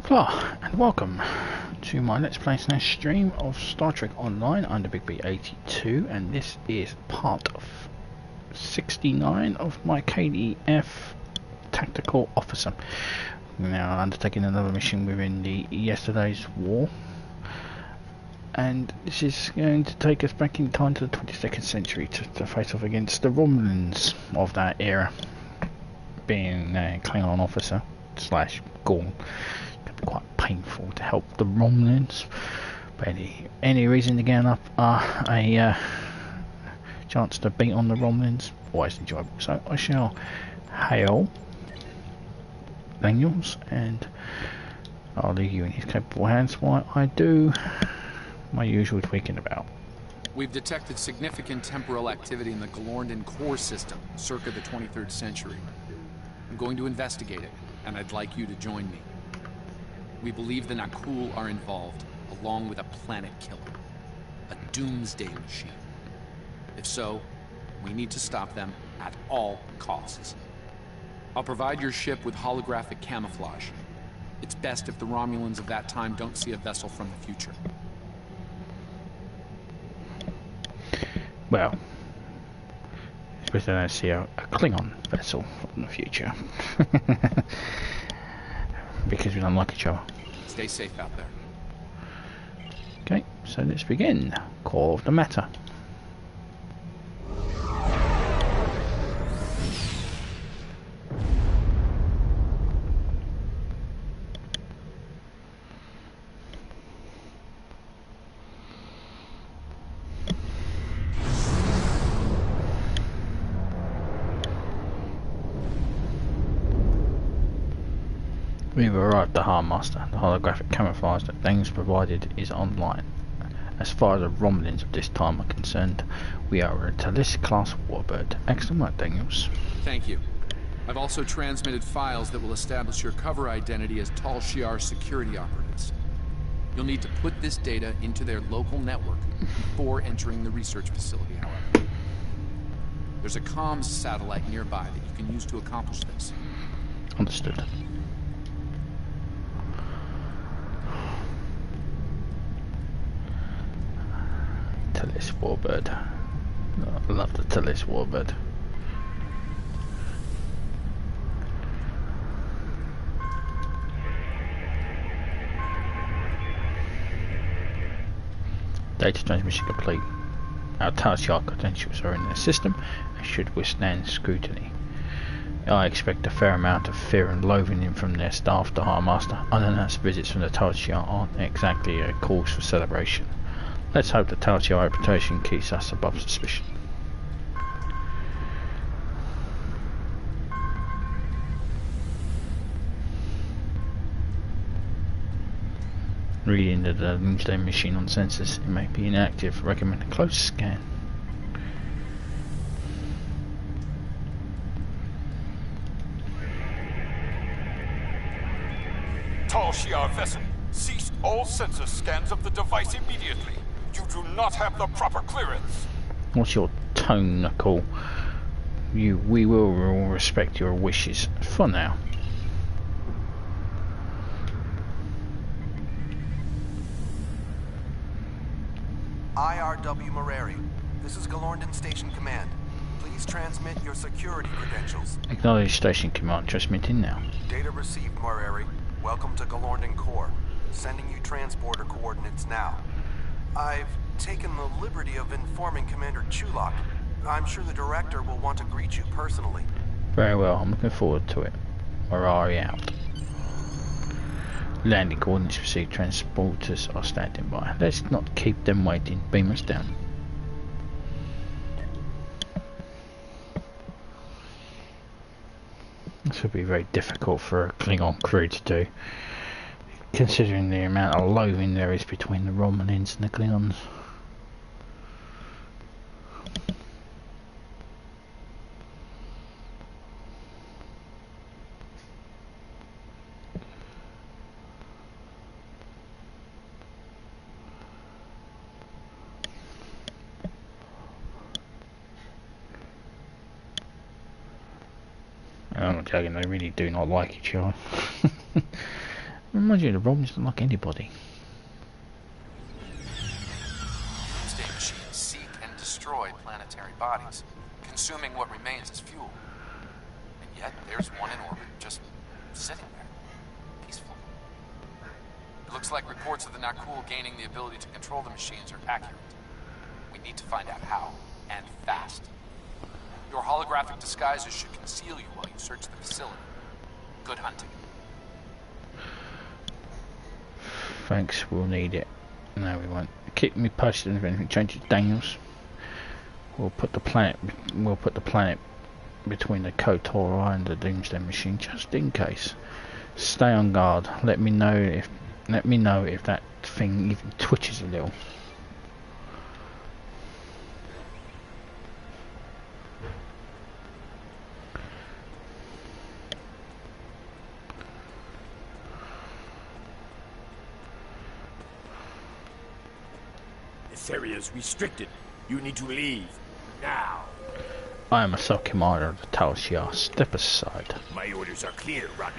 Hello and welcome to my Let's Play / stream of Star Trek Online under Big B82, and this is part of 69 of my KDF Tactical Officer. Now undertaking another mission within the yesterday's war, and this is going to take us back in time to the 22nd century to face off against the Romulans of that era, being a Klingon officer / Gorn. Quite painful to help the Romulans, but any reason to get up a chance to beat on the Romulans, always enjoyable. So I shall hail Daniels, and I'll leave you in his capable hands while I do my usual tweaking about. We've detected significant temporal activity in the Galorndon core system circa the 23rd century. I'm going to investigate it, and I'd like you to join me. We believe the Nakul are involved, along with a planet killer. A doomsday machine. If so, we need to stop them at all costs. I'll provide your ship with holographic camouflage. It's best if the Romulans of that time don't see a vessel from the future. Well, especially when I see a Klingon vessel from the future. Because we don't like each other. Stay safe out there. Okay, so let's begin. Core of the matter. We've arrived at the Harmaster. The holographic camouflage that Daniels provided is online. As far as the Romulans of this time are concerned, we are a Talis-class warbird. Excellent work, Daniels. Thank you. I've also transmitted files that will establish your cover identity as Tal Shiar security operatives. You'll need to put this data into their local network before entering the research facility, however. There's a comms satellite nearby that you can use to accomplish this. Understood. Talis warbird. I love the Talis warbird. Data transmission complete. Our Tal Shiar credentials are in the system and should withstand scrutiny. I expect a fair amount of fear and loathing from their staff to Harmaster. Unannounced visits from the Tal Shiar aren't exactly a cause for celebration. Let's hope the Tal Shiar reputation keeps us above suspicion. Reading the doomsday machine on sensors. It may be inactive. Recommend a close scan. Tal Shiar vessel, cease all sensor scans of the device immediately. You do not have the proper clearance. What's your tone, Nicole? We will respect your wishes for now. IRW Moreri, this is Galorndon Station Command. Please transmit your security credentials. Acknowledge Station Command. Transmitting now. Data received, Moreri. Welcome to Galorndon Core. Sending you transporter coordinates now. I've taken the liberty of informing Commander Chulak. I'm sure the director will want to greet you personally. Very well, I'm looking forward to it. Morari out. Landing coordinates received. Transporters are standing by. Let's not keep them waiting. Beam us down. This would be very difficult for a Klingon crew to do, considering the amount of loathing there is between the Romulans and the Klingons. I'm not joking, they really do not like each other. Reminds you, the Romulans don't like anybody. Doomsday machines seek and destroy planetary bodies, consuming what remains as fuel. And yet, there's one in orbit just sitting there, peaceful. It looks like reports of the Nakul gaining the ability to control the machines are accurate. We need to find out how, and fast. Your holographic disguises should conceal you while you search the facility. Good hunting. Thanks, we'll need it. No, we won't. Keep me posted if anything changes, Daniels. We'll put the planet between the Kotor and the Doomsday machine, just in case. Stay on guard. Let me know if that thing even twitches a little. This area is restricted. You need to leave. Now. I am a sub-commander of the Tal Shiar. Step aside. My orders are clear, Romulan.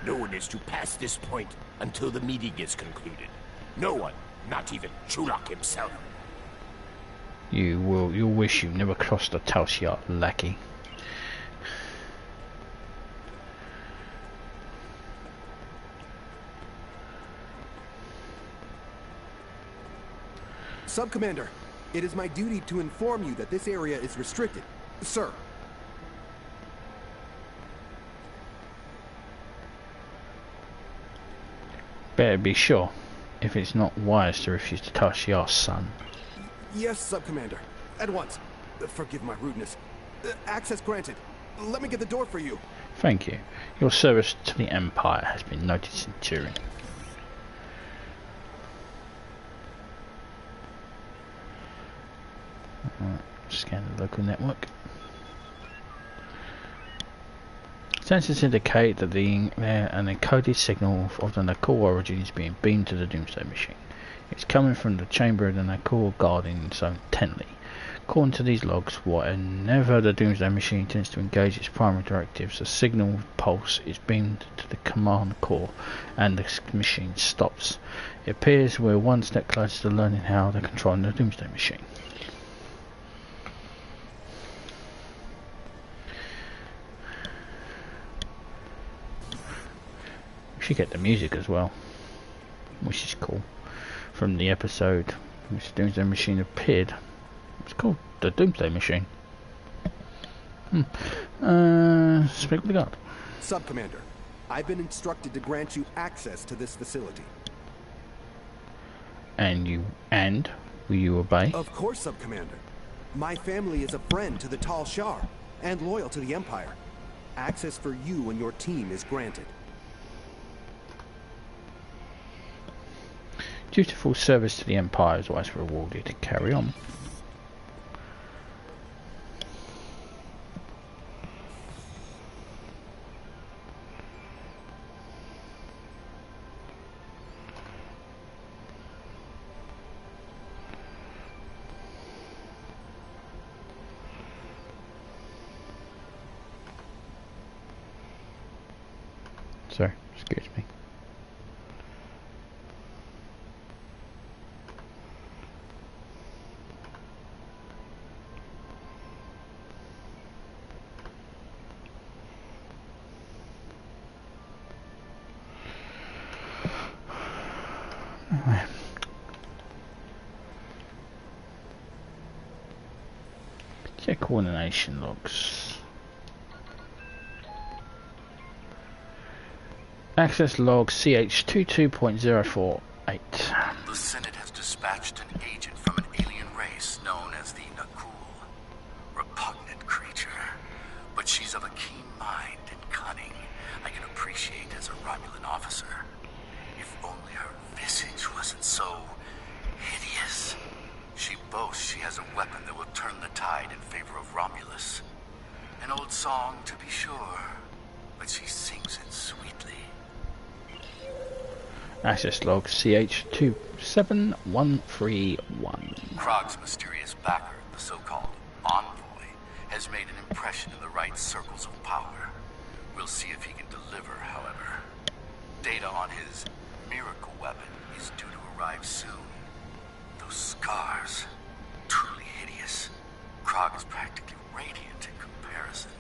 No one is to pass this point until the meeting is concluded. No one, not even Chulak himself. You'll wish you never crossed the Tal Shiar, lackey. Sub-Commander, it is my duty to inform you that this area is restricted. Sir. Better be sure, if it's not wise to refuse to Tal Shiar's son. Yes, Sub-Commander. At once. Forgive my rudeness. Access granted. Let me get the door for you. Thank you. Your service to the Empire has been noted, Centurion. Scan the local network. Sensors indicate that an encoded signal of the Nakul origin is being beamed to the Doomsday machine. It's coming from the chamber of the Nakul guarding Zone 10. According to these logs, whenever the Doomsday machine intends to engage its primary directives, a signal pulse is beamed to the command core and the machine stops. It appears we're one step closer to learning how to control the Doomsday machine. We should get the music as well, which is cool, from the episode which the Doomsday Machine appeared. It's called the Doomsday Machine. Speak with the guard. Sub-Commander, I've been instructed to grant you access to this facility. And will you obey? Of course, Sub-Commander. My family is a friend to the Tal Shiar and loyal to the Empire. Access for you and your team is granted. Dutiful service to the Empire is always rewarded. To carry on. Sorry, excuse me. Check coordination logs. Access log CH22.048. The Senate has dispatched an agent from an alien race known as the Nakul. Repugnant creature, but she's of a keen mind and cunning I can appreciate as a Romulan officer. If only her visage wasn't so hideous. She boasts she has a weapon that will turn the tide in favor of Romulus. An old song, to be sure, but she sings it sweetly. Access log CH27131. Krog's mysterious backer, the so-called envoy, has made an impression in the right circles of power. We'll see if he can deliver, however. Data on his miracle weapon is due to arrive soon. Those scars, truly hideous. Krog is practically radiant in comparison.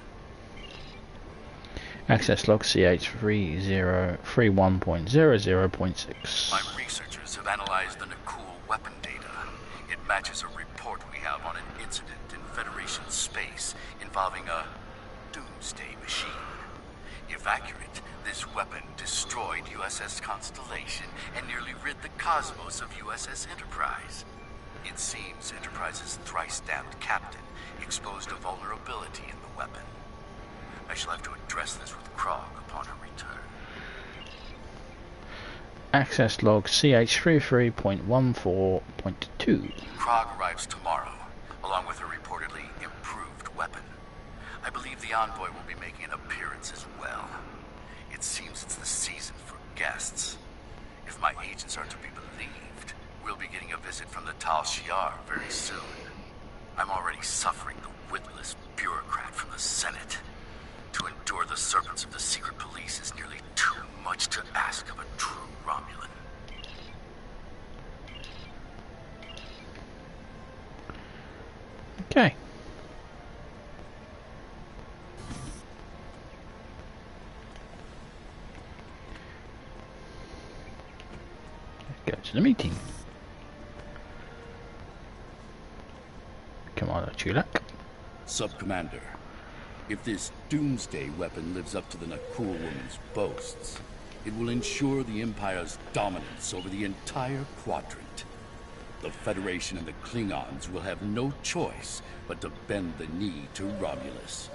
Access log CH3031.00.6. My researchers have analyzed the Nakul weapon data. It matches a report we have on an incident in Federation space involving a doomsday machine. If accurate, this weapon destroyed USS Constellation and nearly rid the cosmos of USS Enterprise. It seems Enterprise's thrice-stabbed captain exposed a vulnerability in the weapon. I shall have to address this with Krog upon her return. Access log CH33.14.2. Krog arrives tomorrow, along with a reportedly improved weapon. I believe the envoy will be making an appearance as well. It seems it's the season for guests. If my agents are to be believed, we'll be getting a visit from the Tal Shiar very soon. I'm already suffering the witless bureaucrat from the Senate. To endure the serpents of the secret police is nearly too much to ask of a true Romulan. Okay. Let's go to the meeting. Commander Chulak. Sub-Commander, if this doomsday weapon lives up to the Nakul woman's boasts, it will ensure the Empire's dominance over the entire quadrant. The Federation and the Klingons will have no choice but to bend the knee to Romulus,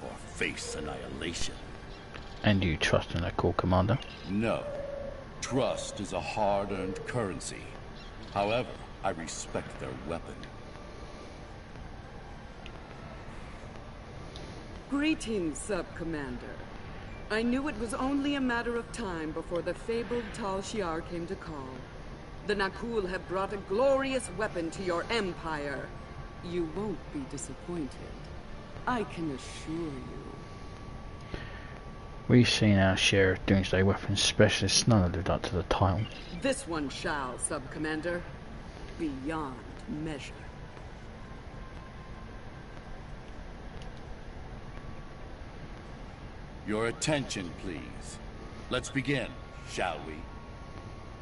or face annihilation. And you trust in a cool commander? No. Trust is a hard-earned currency. However, I respect their weapon. Greetings, Sub-Commander. I knew it was only a matter of time before the fabled Tal Shiar came to call. The Nakul have brought a glorious weapon to your empire. You won't be disappointed. I can assure you. We've seen our share of doomsday weapons specialists, none have lived up to the title. This one shall, Sub-Commander. Beyond measure. Your attention, please. Let's begin, shall we?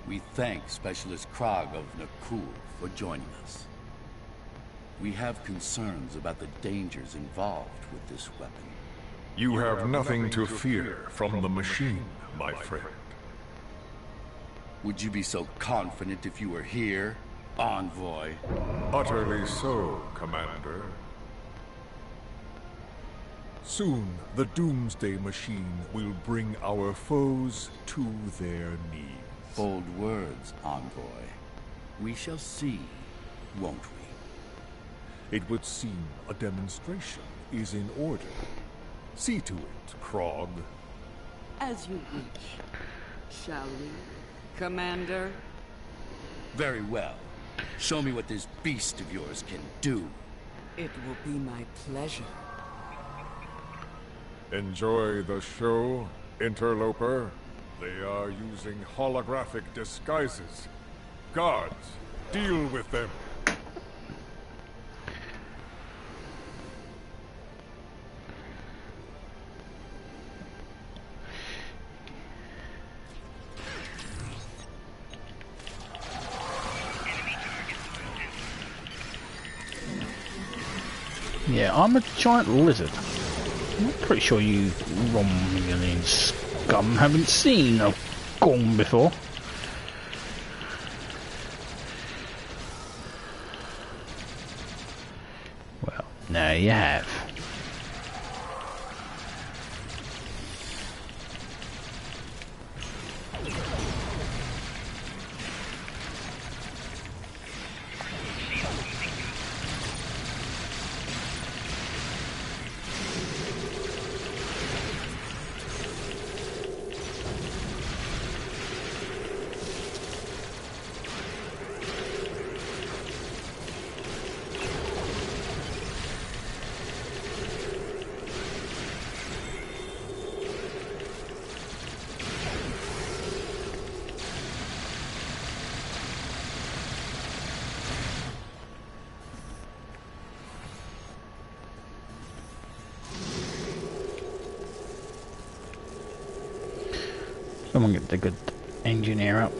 We thank Specialist Krog of Nakul for joining us. We have concerns about the dangers involved with this weapon. You have nothing to fear from the machine, my friend. Would you be so confident if you were here, Envoy? Utterly so, Commander. Soon, the Doomsday Machine will bring our foes to their knees. Bold words, Envoy. We shall see, won't we? It would seem a demonstration is in order. See to it, Krog. As you wish. Shall we, Commander? Very well. Show me what this beast of yours can do. It will be my pleasure. Enjoy the show, interloper. They are using holographic disguises. Guards, deal with them. Yeah, I'm a giant lizard. I'm pretty sure you Romulan scum haven't seen a gorm before. Well, now you have. Come on, get the good engineer up.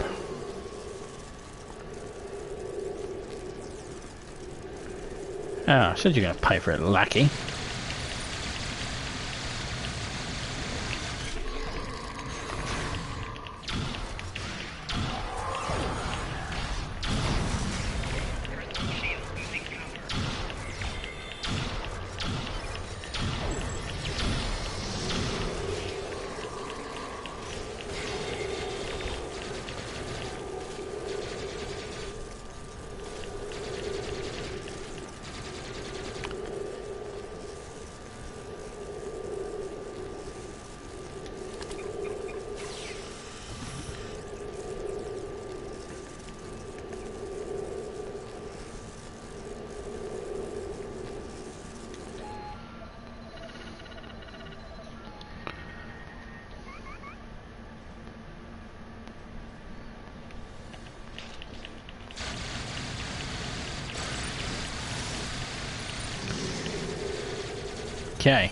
Ah, I said you're going to pay for it, lackey. Okay.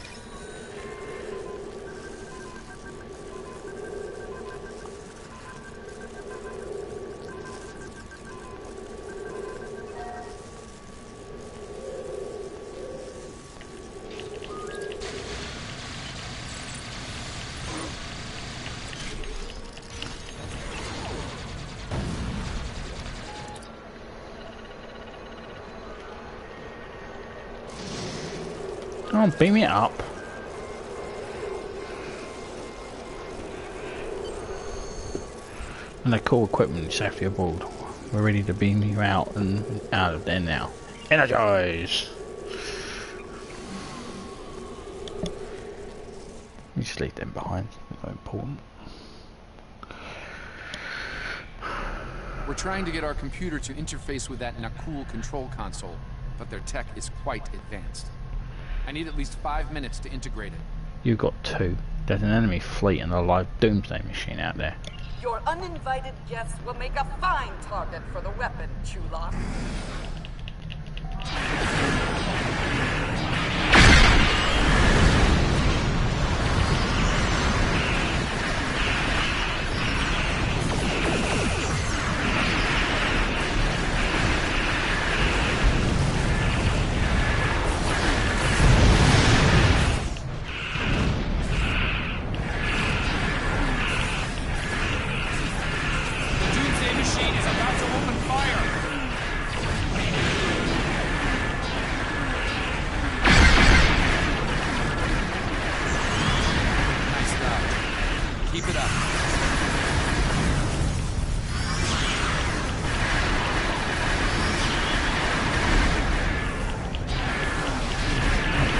Oh, beam it up. And the core equipment is safely aboard. We're ready to beam you out and out of there now. Energize! You just leave them behind. They're not important. We're trying to get our computer to interface with that Nakul control console, but their tech is quite advanced. I need at least 5 minutes to integrate it. You've got 2. There's an enemy fleet and a live doomsday machine out there. Your uninvited guests will make a fine target for the weapon, Chulak.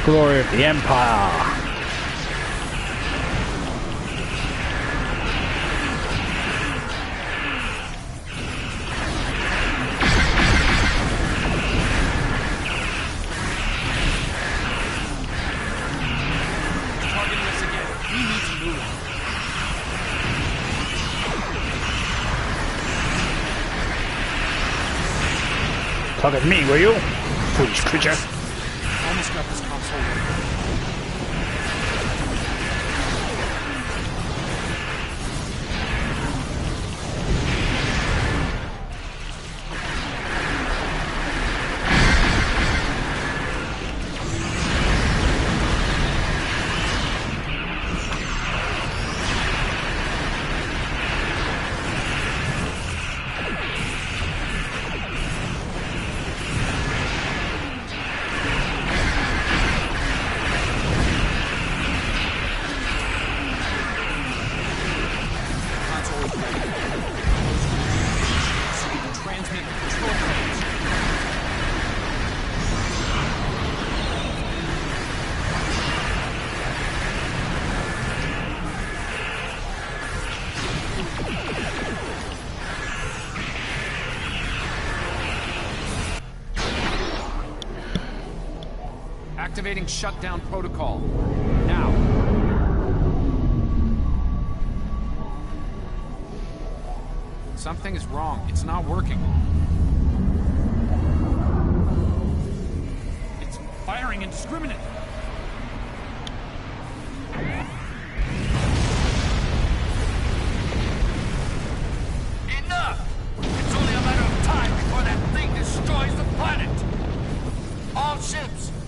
Glory of the Empire! Targeting us again. We need to move. Target me, will you? Foolish creature. Almost got this console working. Activating shutdown protocol. Now. Something is wrong. It's not working. It's firing indiscriminately.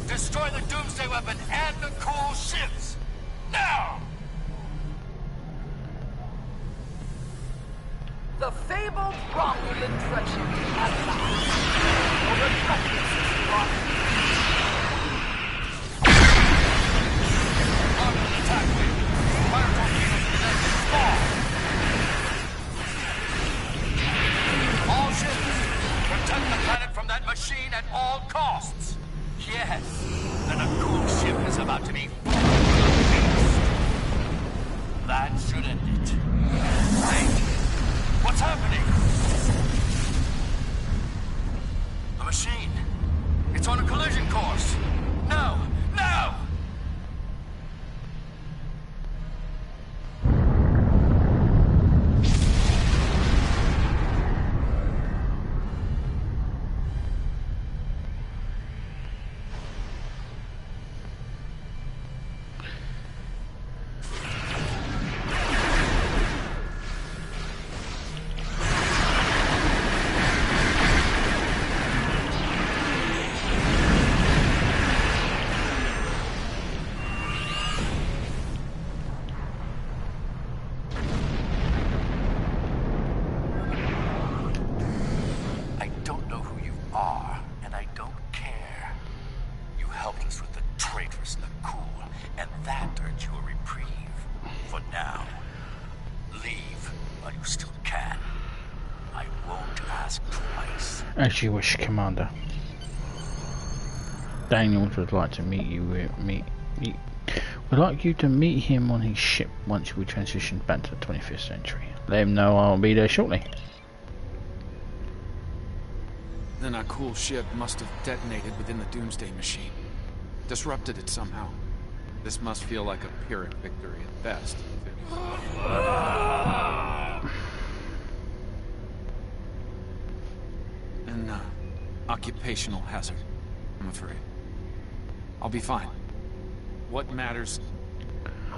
Destroy the Doomsday Weapon and the cool ships! Now! The fabled Romulan treachery has last. Your repugnance is lost. Romulan attack wave. Fire torpedoes prevent fall. All ships, protect the planet from that machine at all costs. Yes, the Nakul ship is about to be fixed. That should end it. Hey, what's happening? The machine. It's on a collision course. No, no! As you wish, Commander. Daniels would like to meet you. Would like you to meet him on his ship once we transition back to the 25th century. Let him know I'll be there shortly. The Nakul ship must have detonated within the Doomsday machine. Disrupted it somehow. This must feel like a Pyrrhic victory at best. An occupational hazard, I'm afraid. I'll be fine. What matters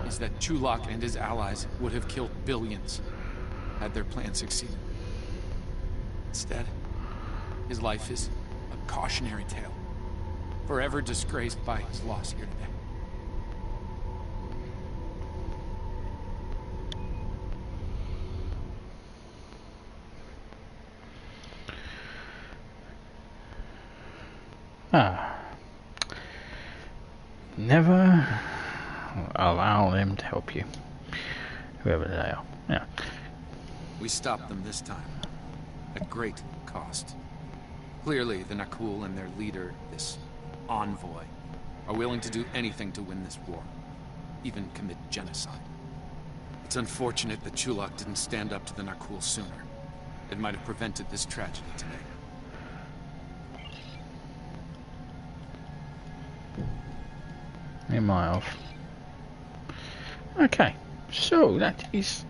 is that Chulak and his allies would have killed billions had their plan succeeded. Instead, his life is a cautionary tale, forever disgraced by his loss here today. Never allow them to help you, whoever they are. Yeah. We stopped them this time, at great cost. Clearly, the Nakul and their leader, this envoy, are willing to do anything to win this war, even commit genocide. It's unfortunate that Chulak didn't stand up to the Nakul sooner. It might have prevented this tragedy today. It might have. Okay, so that is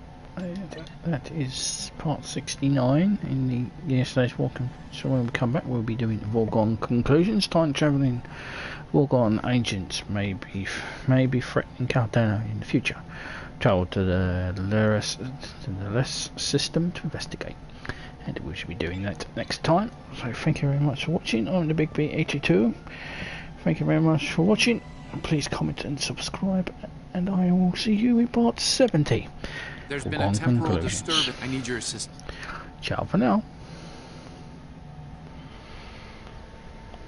part 69 in the yesterday's war. So when we come back, we'll be doing Vorgon conclusions. Time traveling Vorgon agents may be threatening Cardano in the future. Travel to the LES system to investigate, and we should be doing that next time. So thank you very much for watching. I'm the Big B82. Thank you very much for watching. Please comment and subscribe, and I will see you in part 70. There's been a temporal disturbance. I need your assistance. Ciao for now.